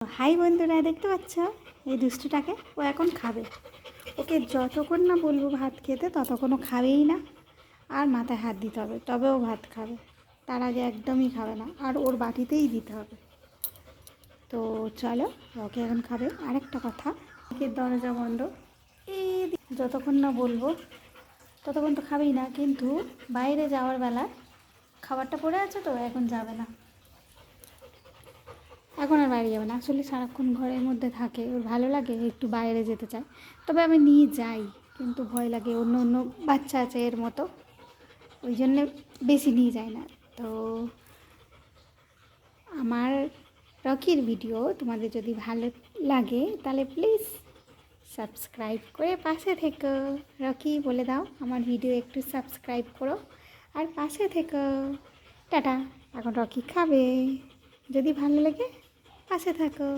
High বন্ধুরা, দেখতে পাচ্ছ এই দুষ্টুটাকে? ও এখন খাবে। ওকে যতক্ষণ না বলবো ভাত খেতে ততক্ষণ ও খাবেই না। আর মাথায় হাত দিতে হবে তবেও ভাত খাবে, তার আগে একদমই খাবে না। আর ওর বাটিতেই দিতে হবে। তো চলো, ওকে এখন খাবে। আরেকটা কথা, ওকে দরজা বন্ধ। এই যতক্ষণ না বলবো ততক্ষণ তো খাবেই না, কিন্তু বাইরে যাওয়ার বেলা খাবারটা পড়ে আছে তো এখন যাবে না। এখন আর বাইরে যাবে না। আসলে সারাক্ষণ ঘরের মধ্যে থাকে, ওর ভালো লাগে, একটু বাইরে যেতে চায়। তবে আমি নিয়ে যাই, কিন্তু ভয় লাগে, অন্য অন্য বাচ্চা আছে এর মতো, ওই জন্যে বেশি নিয়ে যায় না। তো আমার রকির ভিডিও তোমাদের যদি ভালো লাগে তাহলে প্লিজ সাবস্ক্রাইব করে পাশে থেকো। রকি, বলে দাও আমার ভিডিও একটু সাবস্ক্রাইব করো আর পাশে থেকো। টাটা। এখন রকি খাবে, যদি ভালো লাগে পাশে থাকো।